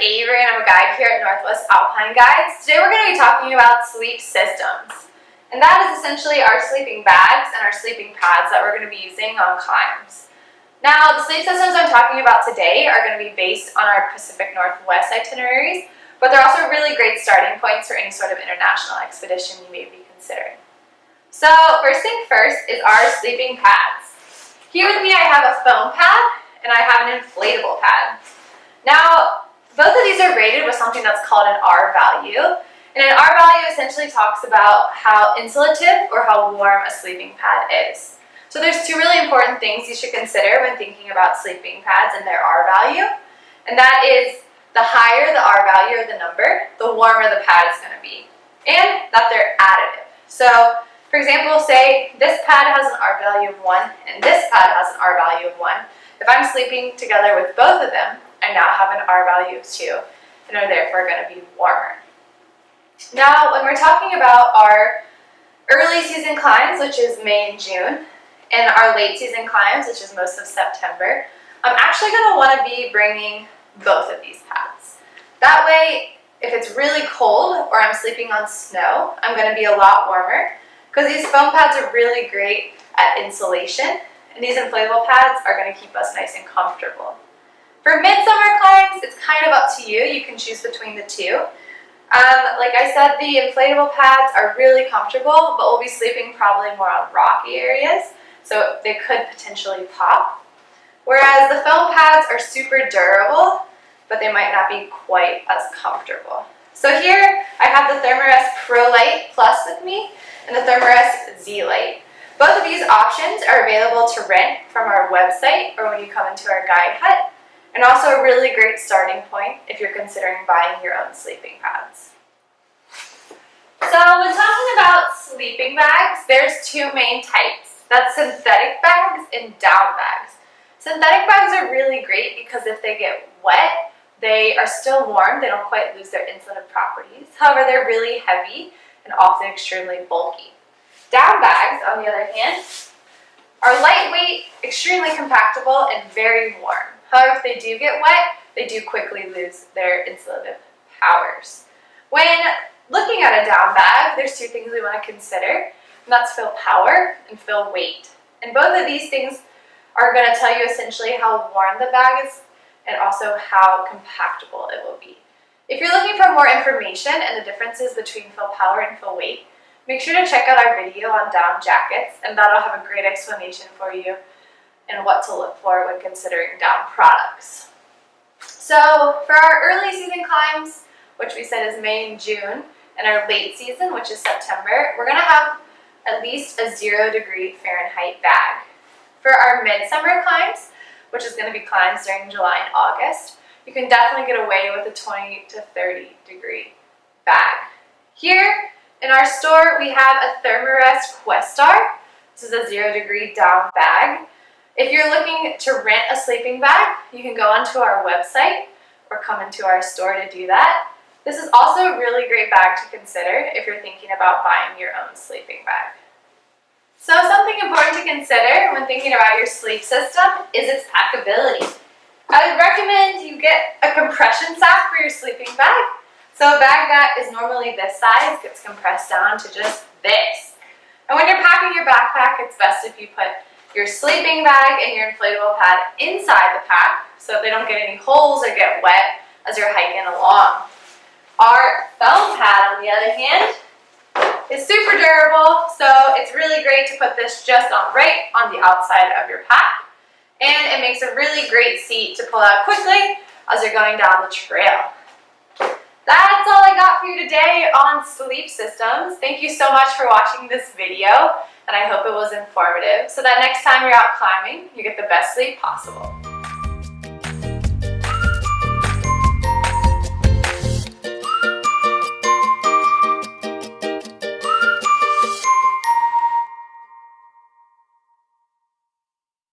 Avery and I'm a guide here at Northwest Alpine Guides. Today we're going to be talking about sleep systems. And that is essentially our sleeping bags and our sleeping pads that we're going to be using on climbs. Now, the sleep systems I'm talking about today are going to be based on our Pacific Northwest itineraries, but they're also really great starting points for any sort of international expedition you may be considering. So, first thing first is our sleeping pads. Here with me I have a foam pad and I have an inflatable pad. Now, both of these are rated with something that's called an R value. And an R value essentially talks about how insulative or how warm a sleeping pad is. So there's two really important things you should consider when thinking about sleeping pads and their R value. And that is the higher the R value or the number, the warmer the pad is going to be. And that they're additive. So, for example, say this pad has an R value of 1 and this pad has an R value of 1. If I'm sleeping together with both of them, I now have an R value of 2 and are therefore going to be warmer. Now, when we're talking about our early season climbs, which is May and June, and our late season climbs, which is most of September, I'm actually going to want to be bringing both of these pads. That way, if it's really cold or I'm sleeping on snow, I'm going to be a lot warmer because these foam pads are really great at insulation, and these inflatable pads are going to keep us nice and comfortable. For midsummer climbs, it's kind of up to you. You can choose between the two. Like I said, the inflatable pads are really comfortable, but we'll be sleeping probably more on rocky areas, so they could potentially pop. Whereas the foam pads are super durable, but they might not be quite as comfortable. So here I have the Thermarest Pro Light Plus with me and the Thermarest Z Light. Both of these options are available to rent from our website or when you come into our guide hut. And also a really great starting point if you're considering buying your own sleeping pads. So when talking about sleeping bags, there's two main types. That's synthetic bags and down bags. Synthetic bags are really great because if they get wet, they are still warm. They don't quite lose their insulative properties. However, they're really heavy and often extremely bulky. Down bags, on the other hand, are lightweight, extremely compactable, and very warm. However, if they do get wet, they do quickly lose their insulative powers. When looking at a down bag, there's two things we want to consider, and that's fill power and fill weight. And both of these things are going to tell you essentially how warm the bag is and also how compactable it will be. If you're looking for more information and the differences between fill power and fill weight, make sure to check out our video on down jackets, and that'll have a great explanation for you and what to look for when considering down products. So for our early season climbs, which we said is May and June, and our late season, which is September, we're going to have at least a 0-degree Fahrenheit bag. For our midsummer climbs, which is going to be climbs during July and August, you can definitely get away with a 20 to 30-degree bag. Here in our store, we have a Thermarest Questar. This is a 0-degree down bag. If you're looking to rent a sleeping bag, you can go onto our website or come into our store to do that. This is also a really great bag to consider if you're thinking about buying your own sleeping bag. So something important to consider when thinking about your sleep system is its packability. I would recommend you get a compression sack for your sleeping bag. So a bag that is normally this size gets compressed down to just this. And when you're packing your backpack, it's best if you put your sleeping bag and your inflatable pad inside the pack so they don't get any holes or get wet as you're hiking along. Our foam pad, on the other hand, is super durable, so it's really great to put this just right on the outside of your pack, and it makes a really great seat to pull out quickly as you're going down the trail. That's all I got for you today on sleep systems. Thank you so much for watching this video, and I hope it was informative so that next time you're out climbing, you get the best sleep possible.